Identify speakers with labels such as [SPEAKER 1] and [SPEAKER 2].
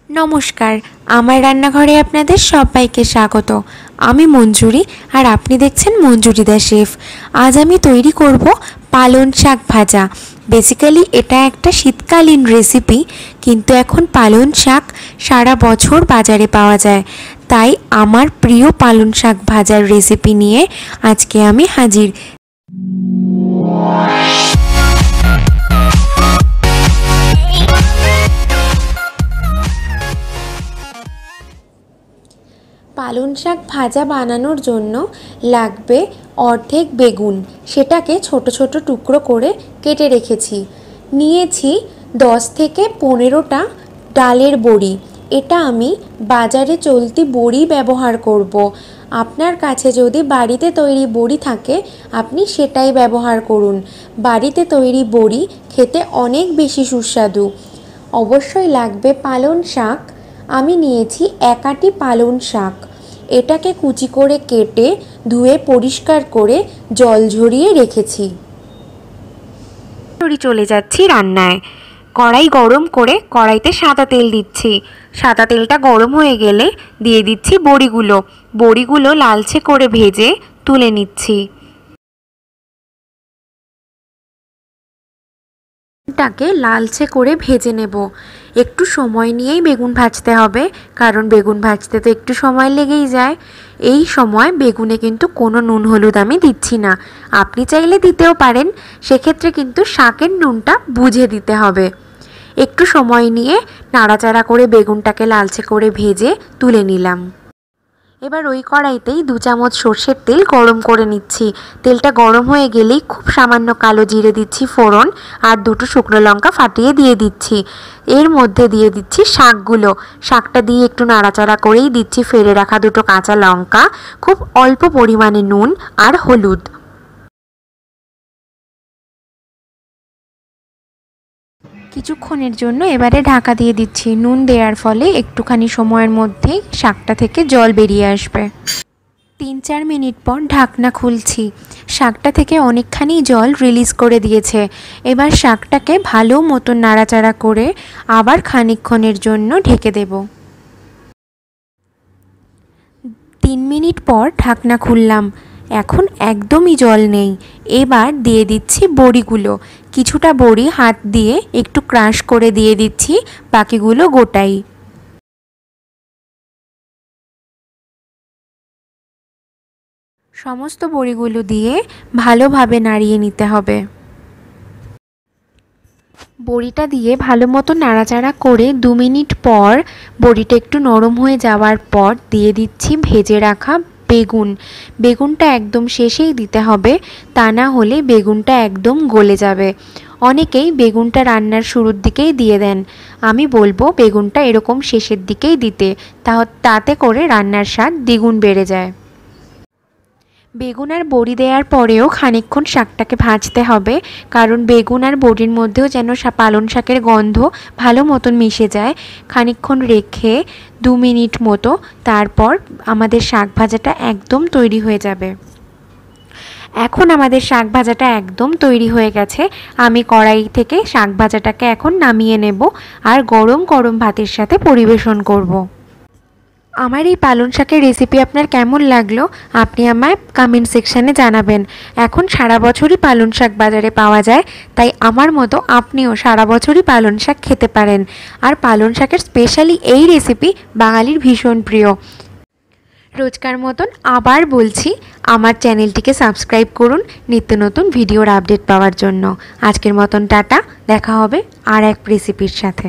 [SPEAKER 1] नमस्कार आमार रान्नाघरे आपनादेर सबाइके स्वागत। आमी मंजूरी और आपनी देखछेन मंजूरीदा शेफ। आज आमी तैरी करब पालन शाक भाजा। बेसिकली एटा एकटा शीतकालीन रेसिपि, किन्तु एखन पालन शाक सारा बछर बाजारे पाওয়া যায়। ताई आमार प्रिय पालन शाक भाजार रेसिपि निये आजके आमी हाजिर। पालन शाक भाजा बानानोर जोन्नो लागबे अर्धेक बेगुन, सेटाके छोटो छोटो टुकरो करे केटे रेखेछि। नियेछि 10 থেকে 15টা डालेर बड़ी। एटा आमी बाजारे चलती बड़ी व्यवहार करब। आपनार काछे जोदि बाड़ीते तैरी बड़ी थाके आपनी सेटाई व्यवहार करुन। बाड़ीते तैरी बड़ी खेते अनेक बेशी सुस्वादु। अवश्यई लागबे पालन शाक। आमी नियेछि 1 आटी पालन शाक। एटाके कुचि करे केटे धुए परिष्कार करे जल झरिए रेखेछि। चले जाচ্ছি রান্নায়। কড়াই গরম করে কড়াইতে সাদা তেল দিচ্ছি। সাদা তেলটা গরম হয়ে গেলে দিয়ে দিচ্ছি বড়িগুলো। বড়িগুলো লালচে করে ভেজে তুলে নিচ্ছি। টাকে লালচে করে ভেজে নেব। একটু সময় নিয়েই বেগুন ভাজতে হবে, কারণ বেগুন ভাজতে তো একটু সময় লেগেই যায়। এই সময় বেগুনে কিন্তু কোনো নুন হলুদ আমি দিচ্ছি না। আপনি চাইলে দিতেও পারেন, সেক্ষেত্রে কিন্তু শাকের নুনটা বুঝে দিতে হবে। একটু সময় নিয়ে নাড়াচাড়া করে বেগুনটাকে লালচে করে ভেজে তুলে নিলাম। এবার ওই কড়াইতেই 2 চামচ সরষের তেল গরম করে নিচ্ছি। তেলটা গরম হয়ে গেলেই খুব সামান্য কালো জিরে দিচ্ছি ফোড়ন, আর 2টো শুকনো লঙ্কা ফাটিয়ে দিয়ে দিচ্ছি। এর মধ্যে দিয়ে দিচ্ছি শাকগুলো। শাকটা দিয়ে একটু নাড়াচাড়া করেই দিচ্ছি ফেলে রাখা 2টো কাঁচা লঙ্কা, খুব অল্প পরিমাণে নুন আর হলুদ। কিছুক্ষণের জন্য এবারে ঢাকা দিয়ে দিচ্ছি। নুন দেওয়ার ফলে একটুখানি সময়ের মধ্যেই শাকটা থেকে জল বেরিয়ে আসবে। 3-4 মিনিট পর ঢাকনা খুলছি। শাকটা থেকে অনেকখানি জল রিলিজ করে দিয়েছে। এবার শাকটাকে ভালো মতো নাড়াচাড়া করে আবার খানিকক্ষণের জন্য ঢেকে দেব। 3 মিনিট পর ঢাকনা খুললাম। এখন একদমই জল নেই। এবার দিয়ে দিচ্ছি বড়িগুলো। কিছুটা বড়ি হাত দিয়ে একটু ক্রাশ করে দিয়ে দিচ্ছি, বাকিগুলো গোটাই। সমস্ত বড়িগুলো দিয়ে ভালোভাবে নাড়িয়ে নিতে হবে। বড়িটা দিয়ে ভালো মতো নাড়াচাড়া করে 2 মিনিট পর বড়িটা একটু নরম হয়ে যাওয়ার পর দিয়ে দিচ্ছি ভেজে রাখা বেগুন। বেগুনটা একদম শেষেই দিতে হবে, তা না হলে বেগুনটা একদম গলে যাবে। অনেকেই বেগুনটা রান্নার শুরুর দিকেই দিয়ে দেন। আমি বলবো বেগুনটা এরকম শেষের দিকেই দিতে, তাতে করে রান্নার স্বাদ দ্বিগুণ বেড়ে যায়। বেগুন আর বড়ি দেওয়ার পরেও খানিকক্ষণ শাকটাকে ভাজতে হবে, কারণ বেগুন আর বড়ির মধ্যেও যেন পালন শাকের গন্ধ ভালো মতন মিশে যায়। খানিকক্ষণ রেখে 2 মিনিট মতো, তারপর আমাদের শাক ভাজাটা একদম তৈরি হয়ে যাবে। এখন আমাদের শাক ভাজাটা একদম তৈরি হয়ে গেছে। আমি কড়াই থেকে শাক ভাজাটাকে এখন নামিয়ে নেব আর গরম গরম ভাতের সাথে পরিবেশন করব। আমার এই পালন শাকের রেসিপি আপনার কেমন লাগলো আপনি আমায় কমেন্ট সেকশানে জানাবেন। এখন সারা বছরই পালন শাক বাজারে পাওয়া যায়, তাই আমার মতো আপনিও সারা বছরই পালন শাক খেতে পারেন। আর পালন শাকের স্পেশালি এই রেসিপি বাঙালির ভীষণ প্রিয়। রোজকার মতন আবার বলছি, আমার চ্যানেলটিকে সাবস্ক্রাইব করুন নিত্য নতুন ভিডিওর আপডেট পাওয়ার জন্য। আজকের মতন টাটা, দেখা হবে আর এক রেসিপির সাথে।